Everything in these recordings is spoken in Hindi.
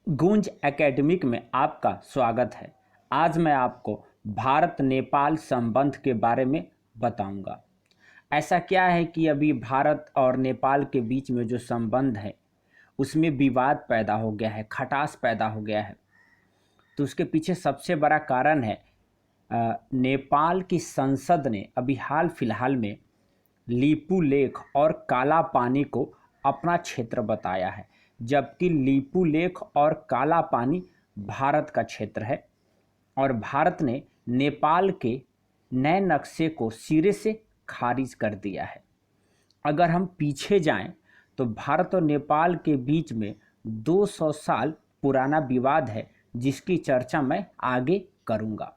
गूंज एकेडमिक में आपका स्वागत है। आज मैं आपको भारत नेपाल संबंध के बारे में बताऊंगा। ऐसा क्या है कि अभी भारत और नेपाल के बीच में जो संबंध है उसमें विवाद पैदा हो गया है, खटास पैदा हो गया है। तो उसके पीछे सबसे बड़ा कारण है नेपाल की संसद ने अभी हाल फिलहाल में लीपू लेक और काला पानी को अपना क्षेत्र बताया है, जबकि लीपू लेक और काला पानी भारत का क्षेत्र है और भारत ने नेपाल के नए नक्शे को सिरे से खारिज कर दिया है। अगर हम पीछे जाएं तो भारत और नेपाल के बीच में 200 साल पुराना विवाद है, जिसकी चर्चा मैं आगे करूंगा।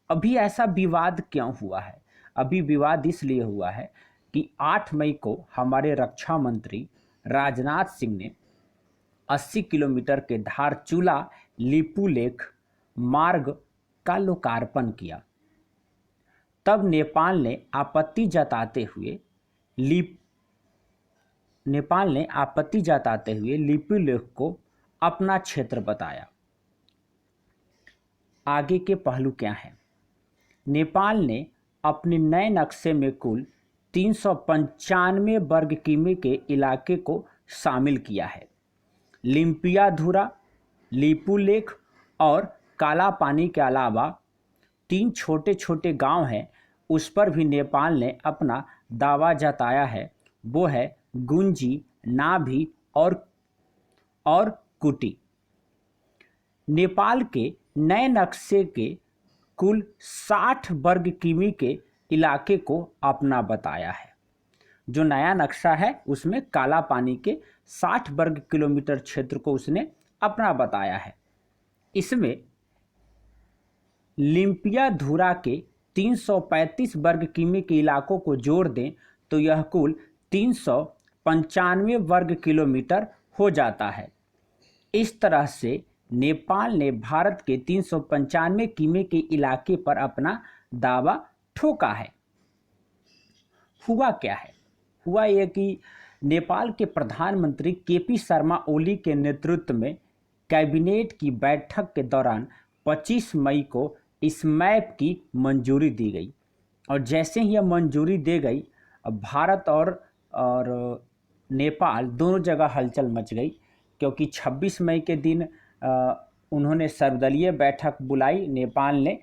अभी ऐसा विवाद क्यों हुआ है? अभी विवाद इसलिए हुआ है कि 8 मई को हमारे रक्षा मंत्री राजनाथ सिंह ने 80 किलोमीटर के धारचूला लीपू लेक मार्ग का लोकार्पण किया। तब नेपाल ने आपत्ति जताते हुए लीपू लेक को अपना क्षेत्र बताया। आगे के पहलू क्या हैं? नेपाल ने अपने नए नक्शे में कुल 395 वर्ग किमी के इलाके को शामिल किया है। लिम्पियाधुरा, लीपू लेक और काला पानी के अलावा 3 छोटे छोटे गांव हैं, उस पर भी नेपाल ने अपना दावा जताया है। वो है गुंजी, नाभी और कुटी। नेपाल के नए नक्शे के कुल 60 वर्ग किमी के इलाके को अपना बताया है। जो नया नक्शा है उसमें काला पानी के 60 वर्ग किलोमीटर क्षेत्र को उसने अपना बताया है। इसमें लिम्पियाधुरा के 335 वर्ग किमी के इलाकों को जोड़ दें तो यह कुल 395 वर्ग किलोमीटर हो जाता है। इस तरह से नेपाल ने भारत के 395 किमी के इलाके पर अपना दावा ठोका है। हुआ क्या है? हुआ यह कि नेपाल के प्रधानमंत्री केपी शर्मा ओली के नेतृत्व में कैबिनेट की बैठक के दौरान 25 मई को इस मैप की मंजूरी दी गई और जैसे ही यह मंजूरी दी गई, भारत और नेपाल दोनों जगह हलचल मच गई, क्योंकि 26 मई के दिन उन्होंने सर्वदलीय बैठक बुलाई नेपाल ने।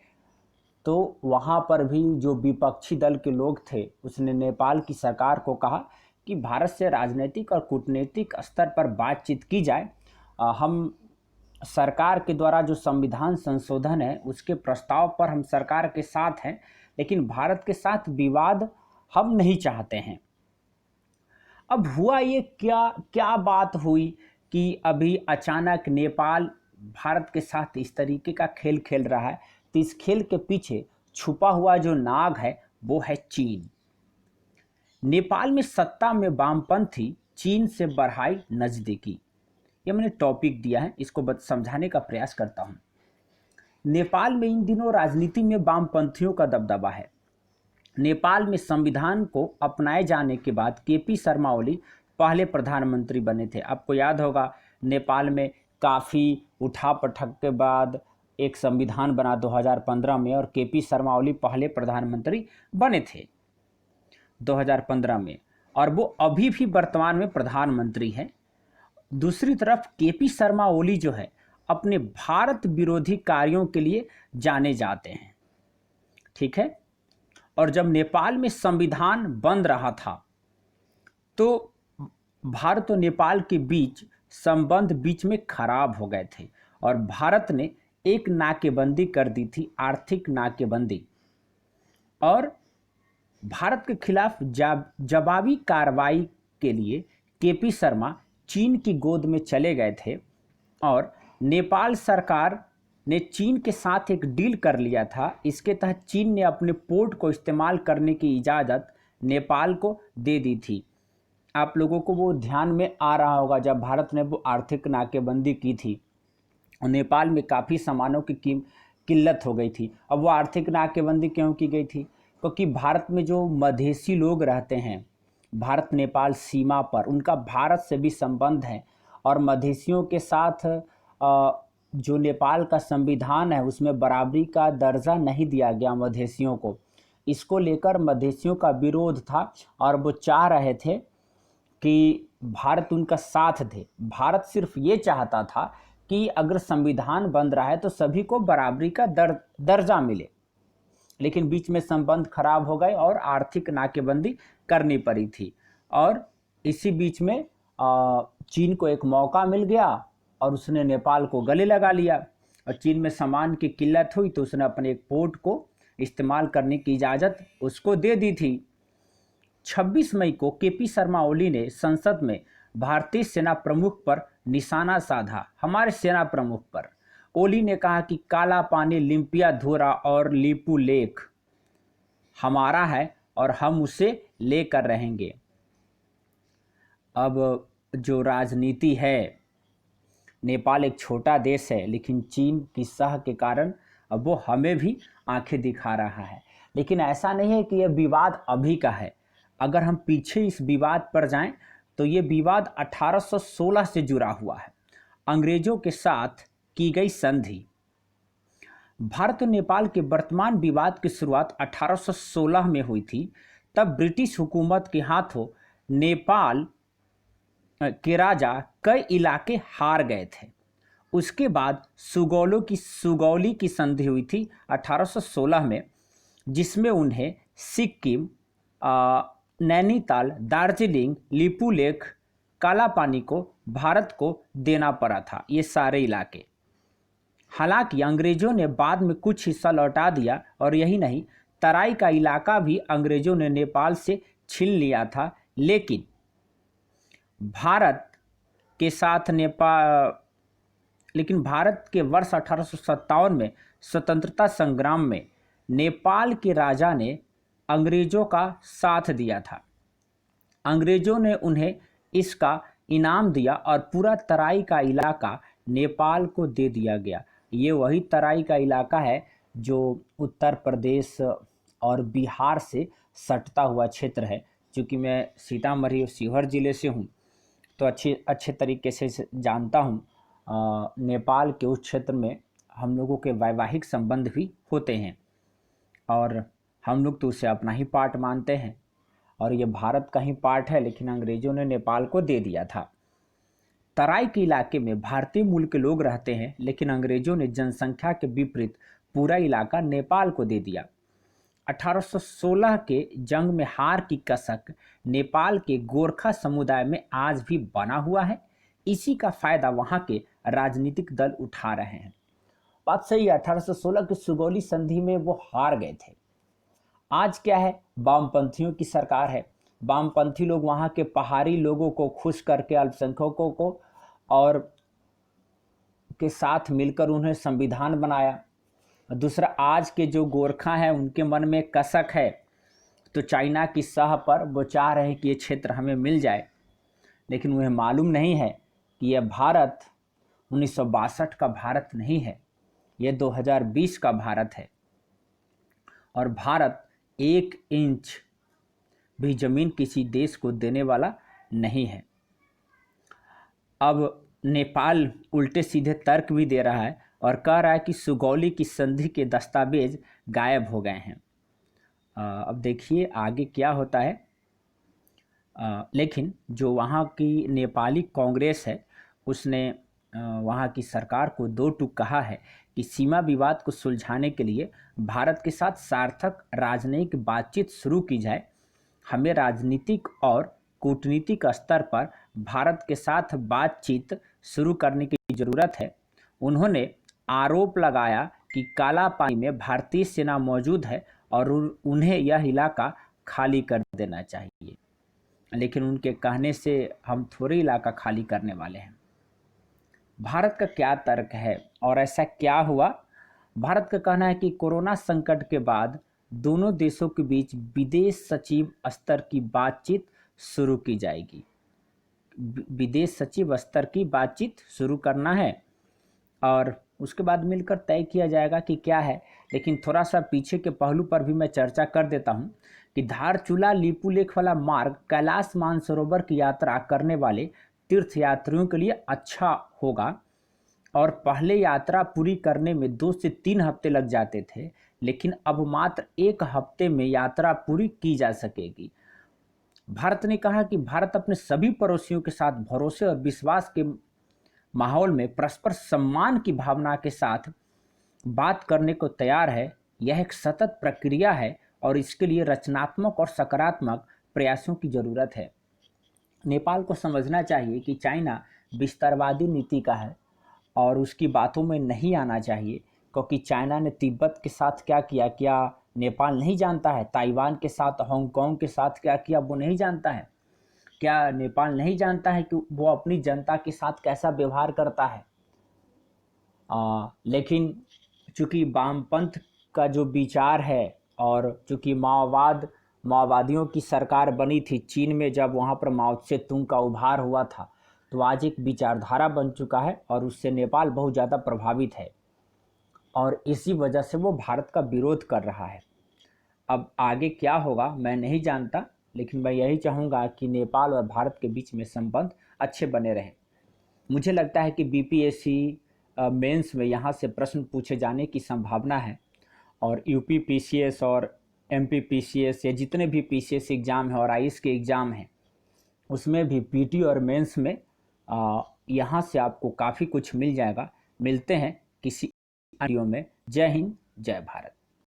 तो वहाँ पर भी जो विपक्षी दल के लोग थे उसने नेपाल की सरकार को कहा कि भारत से राजनीतिक और कूटनीतिक स्तर पर बातचीत की जाए। हम सरकार के द्वारा जो संविधान संशोधन है उसके प्रस्ताव पर हम सरकार के साथ हैं, लेकिन भारत के साथ विवाद हम नहीं चाहते हैं। अब हुआ ये क्या बात हुई कि अभी अचानक नेपाल भारत के साथ इस तरीके का खेल खेल रहा है? तो इस खेल के पीछे छुपा हुआ जो नाग है वो है चीन। नेपाल में सत्ता में वामपंथी चीन से बढ़ाई नजदीकी। ये मैंने टॉपिक दिया है, इसको समझाने का प्रयास करता हूँ। नेपाल में इन दिनों राजनीति में वामपंथियों का दबदबा है। नेपाल में संविधान को अपनाए जाने के बाद केपी शर्मा ओली पहले प्रधानमंत्री बने थे। आपको याद होगा नेपाल में काफ़ी उठापटक के बाद एक संविधान बना 2015 में और केपी शर्मा ओली पहले प्रधानमंत्री बने थे 2015 में, और वो अभी भी वर्तमान में प्रधानमंत्री हैं। दूसरी तरफ केपी शर्मा ओली जो है अपने भारत विरोधी कार्यों के लिए जाने जाते हैं, ठीक है। और जब नेपाल में संविधान बन रहा था तो भारत और नेपाल के बीच संबंध बीच में खराब हो गए थे और भारत ने एक नाकेबंदी कर दी थी, आर्थिक नाकेबंदी, और भारत के खिलाफ जवाबी कार्रवाई के लिए केपी शर्मा चीन की गोद में चले गए थे और नेपाल सरकार ने चीन के साथ एक डील कर लिया था। इसके तहत चीन ने अपने पोर्ट को इस्तेमाल करने की इजाज़त नेपाल को दे दी थी। आप लोगों को वो ध्यान में आ रहा होगा, जब भारत ने वो आर्थिक नाकेबंदी की थी और नेपाल में काफ़ी सामानों की किल्लत हो गई थी। अब वो आर्थिक नाकेबंदी क्यों की गई थी? क्योंकि भारत में जो मधेसी लोग रहते हैं भारत नेपाल सीमा पर, उनका भारत से भी संबंध है और मधेसियों के साथ जो नेपाल का संविधान है उसमें बराबरी का दर्जा नहीं दिया गया मधेसियों को। इसको लेकर मधेसियों का विरोध था और वो चाह रहे थे कि भारत उनका साथ दे। भारत सिर्फ ये चाहता था कि अगर संविधान बन रहा है तो सभी को बराबरी का दर्जा मिले, लेकिन बीच में संबंध खराब हो गए और आर्थिक नाकेबंदी करनी पड़ी थी। और इसी बीच में चीन को एक मौका मिल गया और उसने नेपाल को गले लगा लिया। और चीन में सामान की किल्लत हुई तो उसने अपने एक पोर्ट को इस्तेमाल करने की इजाज़त उसको दे दी थी। 26 मई को केपी शर्मा ओली ने संसद में भारतीय सेना प्रमुख पर निशाना साधा। हमारे सेना प्रमुख पर ओली ने कहा कि काला पानी, लिम्पियाधोरा और लिपू लेक हमारा है और हम उसे लेकर रहेंगे। अब जो राजनीति है, नेपाल एक छोटा देश है, लेकिन चीन की साह के कारण अब वो हमें भी आंखें दिखा रहा है। लेकिन ऐसा नहीं है कि यह विवाद अभी का है। अगर हम पीछे इस विवाद पर जाएं तो ये विवाद 1816 से जुड़ा हुआ है, अंग्रेजों के साथ की गई संधि। भारत और नेपाल के वर्तमान विवाद की शुरुआत 1816 में हुई थी। तब ब्रिटिश हुकूमत के हाथों नेपाल के राजा कई इलाके हार गए थे। उसके बाद सुगौली की संधि हुई थी 1816 में, जिसमें उन्हें सिक्किम, नैनीताल, दार्जिलिंग, लिपुलेख, कालापानी को भारत को देना पड़ा था, ये सारे इलाके। हालांकि अंग्रेजों ने बाद में कुछ हिस्सा लौटा दिया और यही नहीं, तराई का इलाका भी अंग्रेजों ने नेपाल से छीन लिया था। लेकिन भारत के वर्ष 1857 में स्वतंत्रता संग्राम में नेपाल के राजा ने अंग्रेजों का साथ दिया था। अंग्रेजों ने उन्हें इसका इनाम दिया और पूरा तराई का इलाका नेपाल को दे दिया गया। ये वही तराई का इलाका है जो उत्तर प्रदेश और बिहार से सटता हुआ क्षेत्र है। क्योंकि मैं सीतामढ़ी और शिवहर ज़िले से हूँ तो अच्छे तरीके से जानता हूँ। नेपाल के उस क्षेत्र में हम लोगों के वैवाहिक संबंध भी होते हैं और हम लोग तो उसे अपना ही पार्ट मानते हैं और ये भारत का ही पार्ट है, लेकिन अंग्रेज़ों ने नेपाल को दे दिया था। तराई के इलाके में भारतीय मूल के लोग रहते हैं, लेकिन अंग्रेज़ों ने जनसंख्या के विपरीत पूरा इलाका नेपाल को दे दिया। 1816 के जंग में हार की कसक नेपाल के गोरखा समुदाय में आज भी बना हुआ है। इसी का फायदा वहां के राजनीतिक दल उठा रहे हैं। बात सही है, 1816 की सुगौली संधि में वो हार गए थे। आज क्या है, वामपंथियों की सरकार है। वामपंथी लोग वहां के पहाड़ी लोगों को खुश करके, अल्पसंख्यकों को और के साथ मिलकर उन्हें संविधान बनाया। दूसरा, आज के जो गोरखा हैं उनके मन में कसक है, तो चाइना की सह पर वो चाह रहे हैं कि ये क्षेत्र हमें मिल जाए। लेकिन उन्हें मालूम नहीं है कि यह भारत 1962 का भारत नहीं है, यह 2020 का भारत है और भारत 1 इंच भी जमीन किसी देश को देने वाला नहीं है। अब नेपाल उल्टे सीधे तर्क भी दे रहा है और कह रहा है कि सुगौली की संधि के दस्तावेज गायब हो गए हैं। अब देखिए आगे क्या होता है। लेकिन जो वहाँ की नेपाली कांग्रेस है उसने वहाँ की सरकार को दो टूक कहा है कि सीमा विवाद को सुलझाने के लिए भारत के साथ सार्थक राजनयिक बातचीत शुरू की जाए। हमें राजनीतिक और कूटनीतिक स्तर पर भारत के साथ बातचीत शुरू करने की ज़रूरत है। उन्होंने आरोप लगाया कि काला पानी में भारतीय सेना मौजूद है और उन्हें यह इलाका खाली कर देना चाहिए। लेकिन उनके कहने से हम थोड़े इलाका खाली करने वाले हैं। भारत का क्या तर्क है और ऐसा क्या हुआ? भारत का कहना है कि कोरोना संकट के बाद दोनों देशों के बीच विदेश सचिव स्तर की बातचीत शुरू की जाएगी। विदेश सचिव स्तर की बातचीत शुरू करना है और उसके बाद मिलकर तय किया जाएगा कि क्या है। लेकिन थोड़ा सा पीछे के पहलू पर भी मैं चर्चा कर देता हूं कि धारचूला लिपुलेख वाला मार्ग कैलाश मानसरोवर की यात्रा करने वाले तीर्थयात्रियों के लिए अच्छा होगा। और पहले यात्रा पूरी करने में 2 से 3 हफ्ते लग जाते थे, लेकिन अब मात्र 1 हफ्ते में यात्रा पूरी की जा सकेगी। भारत ने कहा कि भारत अपने सभी पड़ोसियों के साथ भरोसे और विश्वास के माहौल में परस्पर सम्मान की भावना के साथ बात करने को तैयार है। यह एक सतत प्रक्रिया है और इसके लिए रचनात्मक और सकारात्मक प्रयासों की जरूरत है। नेपाल को समझना चाहिए कि चाइना विस्तारवादी नीति का है और उसकी बातों में नहीं आना चाहिए, क्योंकि चाइना ने तिब्बत के साथ क्या किया, क्या नेपाल नहीं जानता है? ताइवान के साथ, हांगकांग के साथ क्या किया वो नहीं जानता है? क्या नेपाल नहीं जानता है कि वो अपनी जनता के साथ कैसा व्यवहार करता है? लेकिन चूंकि वामपंथ का जो विचार है और चूंकि माओवादियों की सरकार बनी थी चीन में, जब वहाँ पर माओ त्से तुंग का उभार हुआ था, तो आज एक विचारधारा बन चुका है और उससे नेपाल बहुत ज़्यादा प्रभावित है और इसी वजह से वो भारत का विरोध कर रहा है। अब आगे क्या होगा मैं नहीं जानता, लेकिन मैं यही चाहूँगा कि नेपाल और भारत के बीच में संबंध अच्छे बने रहें। मुझे लगता है कि बीपीएससी मेंस में यहाँ से प्रश्न पूछे जाने की संभावना है और यूपी पीसीएस और एमपी पीसीएस या जितने भी पीसीएस एग्ज़ाम हैं और आईएएस के एग्ज़ाम हैं उसमें भी पीटी और मेंस में यहाँ से आपको काफ़ी कुछ मिल जाएगा। मिलते हैं किसी वीडियो में। जय हिंद, जय भारत।